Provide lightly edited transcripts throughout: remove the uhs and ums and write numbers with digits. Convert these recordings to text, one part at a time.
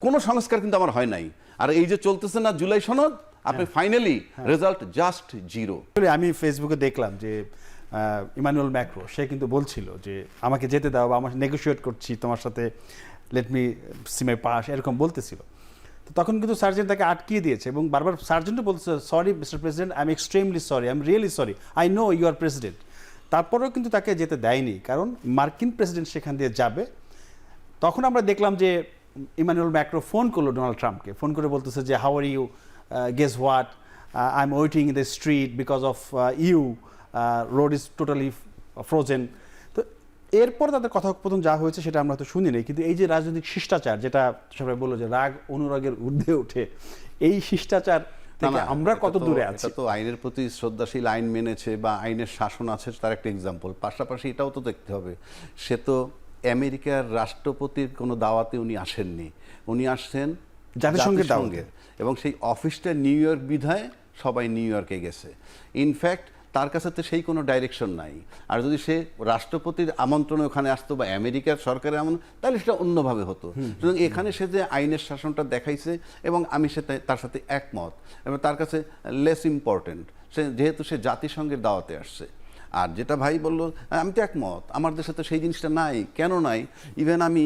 কোনো সংস্কার কিন্তু আমার হয় নাই। আর এই যে চলতেছে না জুলাই সনদ, আপনি ফাইনালি রেজাল্ট জাস্ট জিরো। আমি ফেসবুকে দেখলাম যে ইমানুয়েল ম্যাক্রো সে কিন্তু বলছিল যে আমাকে যেতে দাও বা আমার নেগোশিয়েট করছি তোমার সাথে, লেট মি সি মাই পাস, এরকম বলতেছিল। তো তখন কিন্তু সার্জেন্ট তাকে আটকিয়ে দিয়েছে এবং বারবার সার্জেন্টও বলছে, sorry mister president, I am extremely sorry, I am really sorry, I know you are president. তারপরেও কিন্তু তাকে যেতে দেয়নি, কারণ মার্কিন প্রেসিডেন্ট সেখান দিয়ে যাবে। তখন আমরা দেখলাম যে ইমানুয়েল ম্যাক্রো ফোন করলো ডোনাল্ড ট্রাম্পকে, ফোন করে বলতেছে যে how are you, guess what, I am waiting in the street because of you, road is totally frozen. তো এরপর তাদের কথোপকথন যা হয়েছে সেটা আমরা হয়তো শুনি নাই, কিন্তু এই যে রাজনৈতিক শিষ্টাচার, যেটা সবাই বললো যে রাগ অনুরাগের ঊর্ধ্বে ওঠে, এই শিষ্টাচার থেকে আমরা কত দূরে আছি? তো আইনের প্রতি শ্রদ্ধাশীল, আইন মেনেছে বা আইনের শাসন আছে, তার একটা এক্সাম্পল। পাশাপাশি এটাও তো দেখতে হবে, সে তো আমেরিকার রাষ্ট্রপতির কোনো দাওয়াতে উনি আসেননি, উনি আসছেন জাতিসংঘের দাওয়াতে, এবং সেই অফিসটা নিউ ইয়র্ক বিধায় সবাই নিউ ইয়র্কে গেছে। ইনফ্যাক্ট তার কাছে তো সেই কোনো ডাইরেকশন নাই। আর যদি সে রাষ্ট্রপতির আমন্ত্রণে ওখানে আসতো বা আমেরিকার সরকারের আমন্ত্রণ, তাহলে সেটা অন্যভাবে হতো। সুতরাং এখানে সে যে আইনের শাসনটা দেখাইছে, এবং আমি তার সাথে একমত, এবং তার কাছে লেস ইম্পর্টেন্ট, সে যেহেতু সে জাতিসংঘের দাওয়াতে আসছে। আর যেটা ভাই বললো, আমি তো একমত, আমার দেশে তো সেই জিনিসটা নাই। কেন নাই? ইভেন আমি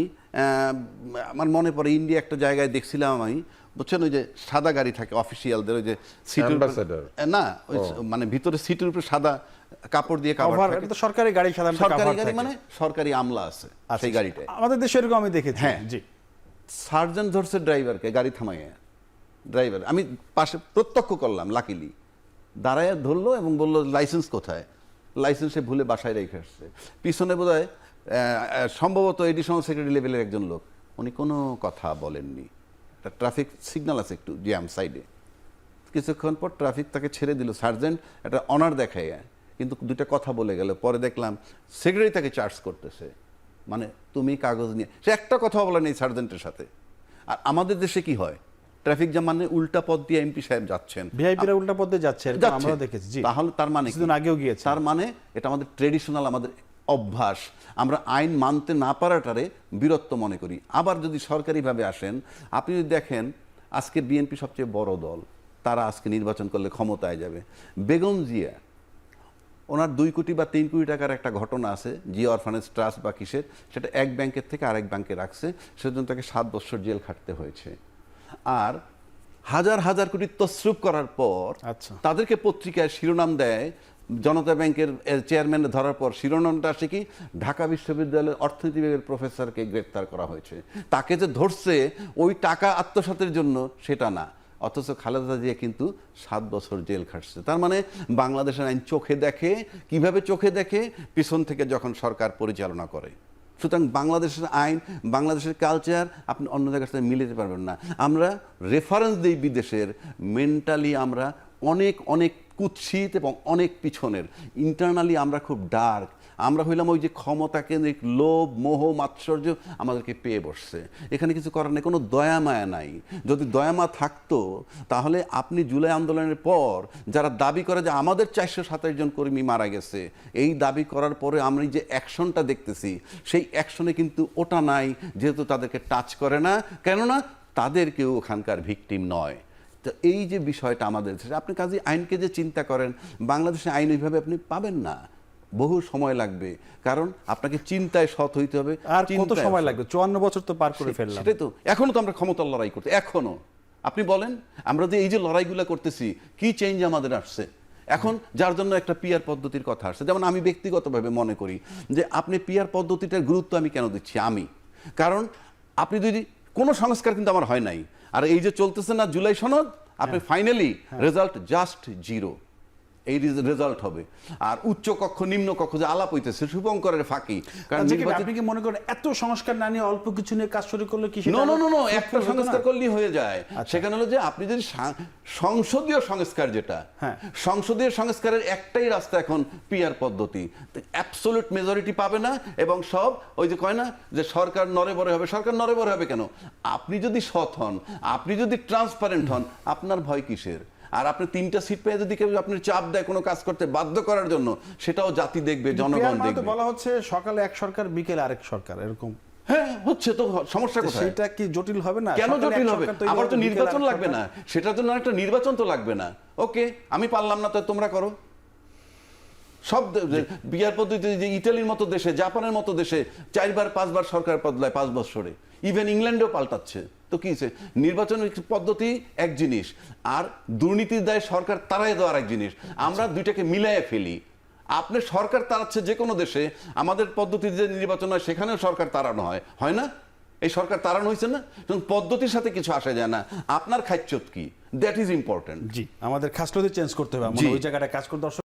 আমার মনে পড়ে ইন্ডিয়া একটা জায়গায় দেখছিলাম আমি, বুঝছেন, ওই যে সাদা গাড়ি থাকে অফিসিয়ালদের, ওই যে সিটের না, মানে ভিতরে সিটের উপরে সাদা কাপড় দিয়ে কভার থাকে, তো সরকারি গাড়ি, সরকারি গাড়ি, মানে সরকারি আমলা আছে সেই গাড়িটায়। আমাদের দেশে এরকম আমি দেখেছি। হ্যাঁ, জি। সার্জেন্ট ধরছে ড্রাইভারকে, গাড়ি থামাইয়া, ড্রাইভার, আমি পাশে প্রত্যক্ষ করলাম, লাকিলি দাঁড়ায় ধরলো এবং বললো লাইসেন্স কোথায়? লাইসেন্স সে ভুলে বাসায় রেখে আসছে। পিছনে বোধহয় সম্ভবত এডিশনাল সেক্রেটারি লেভেলের একজন লোক, উনি কোনো কথা বলেননি। ট্রাফিক সিগন্যাল আছে একটু জ্যাম সাইডে, কিছুক্ষণ পর ট্রাফিক তাকে ছেড়ে দিল, সার্জেন্ট একটা অনার দেখায়, কিন্তু দুইটা কথা বলে গেল। পরে দেখলাম সেক্রেটারি তাকে চার্জ করতেছে, মানে তুমি কাগজ নিয়ে, সে একটা কথা বলে নেই সার্জেন্টের সাথে। আর আমাদের দেশে কি হয়, ট্রাফিক জ্যাম মানে উল্টা পথ দিয়ে এমপি সাহেব যাচ্ছেন, ভিআইপিরা উল্টা পথে যাচ্ছে, আমরা দেখেছি। জি, তাহলে তার মানে কিছুদিন আগেও গিয়েছে। তার মানে এটা আমাদের ট্রেডিশনাল, আমাদের অভ্যাস, আমরা আইন মানতে না পারাটারে বীরত্ব মনে করি। আবার যদি সরকারিভাবে আসেন, আপনি যদি দেখেন আজকে বিএনপি সবচেয়ে বড় দল, তারা আজকে নির্বাচন করলে ক্ষমতায় যাবে। বেগম জিয়া, ওনার 2 কোটি বা 3 কোটি টাকার একটা ঘটনা আছে, জিয়া অরফানেজ ট্রাস্ট বা কিসের, সেটা এক ব্যাংকের থেকে আরেক ব্যাংকে রাখছে, সেজন্য তাকে 7 বছর জেল খাটতে হয়েছে। আর হাজার হাজার কোটি তসরুপ করার পর তাদেরকে পত্রিকায় শিরোনাম দেয়, জনতা ব্যাংকের চেয়ারম্যান ধরার পর শিরোনামটা আসে কি, ঢাকা বিশ্ববিদ্যালয়ের অর্থনীতি বিভাগের প্রফেসরকে গ্রেপ্তার করা হয়েছে। তাকে যে ধরছে ওই টাকা আত্মসাতের জন্য, সেটা না, অথচ খালেদা জিয়া কিন্তু 7 বছর জেল খাটছে। তার মানে বাংলাদেশের আইন চোখে দেখে, কিভাবে চোখে দেখে, পিছন থেকে যখন সরকার পরিচালনা করে। সুতরাং বাংলাদেশের আইন, বাংলাদেশের কালচার আপনি অন্য জায়গার সাথে মিলাতে পারবেন না। আমরা রেফারেন্স দিই বিদেশের, মেন্টালি আমরা অনেক অনেক কুৎসিত এবং অনেক পিছনের, ইন্টারনালি আমরা খুব ডার্ক। আমরা হইলাম ওই যে ক্ষমতা কেন্দ্রিক লোভ, মোহ, মাৎসর্য আমাদেরকে পেয়ে বসছে। এখানে কিছু করার নেই, কোনো দয়া মায়া নাই। যদি দয়া মায়া থাকতো, তাহলে আপনি জুলাই আন্দোলনের পর যারা দাবি করে যে আমাদের 427 জন কর্মী মারা গেছে, এই দাবি করার পরে আমরা যে অ্যাকশনটা দেখতেছি, সেই অ্যাকশনে কিন্তু ওটা নাই, যেহেতু তাদেরকে টাচ করে না, কেননা তাদের কেউ ওখানকার ভিকটিম নয়। তো এই যে বিষয়টা আমাদের, আপনি কাজে আইনকে যে চিন্তা করেন, বাংলাদেশে আইন ওইভাবে আপনি পাবেন না, বহু সময় লাগবে, কারণ আপনাকে চিন্তায় সৎ হইতে হবে। আর কত সময় লাগবে? 54 বছর তো পার করে ফেললাম। সেটাই তো, এখনো তো আমরা ক্ষমতার লড়াই করতে, এখনো আপনি বলেন, আমরা যে এই যে লড়াইগুলো করতেছি, কি চেঞ্জ আমাদের আসছে? এখন যার জন্য একটা পিআর পদ্ধতির কথা আসছে, যেমন আমি ব্যক্তিগতভাবে মনে করি যে আপনি পিআর পদ্ধতিটার গুরুত্ব আমি কেন দিচ্ছি, কারণ আপনি যদি কোনো সংস্কার কিন্তু আমার হয় নাই, আর এই যে চলতেছে না জুলাই সনদ, আপনি ফাইনালি রেজাল্ট জাস্ট জিরো, এই রেজাল্ট হবে। আর উচ্চ কক্ষ নিম্ন কক্ষ যে আলাপ হইতেছে শুভঙ্করের ফাঁকি, কারণ আপনি কি মনে করেন এত সংস্কার না নিয়ে অল্প কিছু নিয়ে কাজ শুরু করলে কি? নো, একটা সংস্কার করলেই হয়ে যায়। সেখানে হলো যে আপনি যদি সংসদীয় সংস্কার, যেটা সংসদীয় সংস্কারের একটাই রাস্তা এখন পিআর পদ্ধতি, অ্যাবসলিউট মেজরিটি পাবে না, এবং সব ওই যে কয় না যে সরকার নড়ে বড়ে হবে। সরকার নড়ে বড়ে হবে কেন? আপনি যদি সৎ হন, আপনি যদি ট্রান্সপারেন্ট হন, আপনার ভয় কিসের? আর আপনি 3টা সিট পেয়ে যদি কেউ আপনার চাপ দেয় কোনো কাজ করতে বাধ্য করার জন্য, সেটাও জাতি দেখবে, জনগণ দেখবে। বলা হচ্ছে সকালে এক সরকার, বিকেলে আরেক সরকার, এরকম হ্যাঁ হচ্ছে তো, সমস্যা কোথায়? সেটা কি জটিল হবে না? কেন সকালে জটিল এক হবে? সরকার তৈরি আবার তো হবে, বিকেলে নির্বাচন আরেক লাগবে সরকার। না, সেটার জন্য একটা নির্বাচন তো লাগবে না। ওকে, আমি পারলাম না, তো তোমরা করো। সব বিয়ার পদ্ধতি, যে ইটালির মতো দেশে, জাপানের মতো দেশে 4বার 5বার সরকার বদলায় 5 বছরে, ইভেন ইংল্যান্ডেও পাল্টাচ্ছে। তো কি হয়েছে? নির্বাচনের পদ্ধতি এক জিনিস, আর দুর্নীতির দায় সরকার তাড়াই দেওয়ার এক জিনিস। আমরা দুইটাকে মিলাইয়ে ফেলি। আপনি সরকার তাড়াচ্ছে যে কোনো দেশে, আমাদের পদ্ধতিতে যে নির্বাচন হয় সেখানেও সরকার তাড়ানো হয়, হয় না? এই সরকার তাড়ানো হয়েছে না? পদ্ধতির সাথে কিছু আসা যায় না, আপনার খাচ্ছত কি, দ্যাট ইজ ইম্পর্টেন্ট। জি, আমাদের খাসলতি চেঞ্জ করতে হবে, আমরা ওই জায়গাটা কাজ করে। দর্শক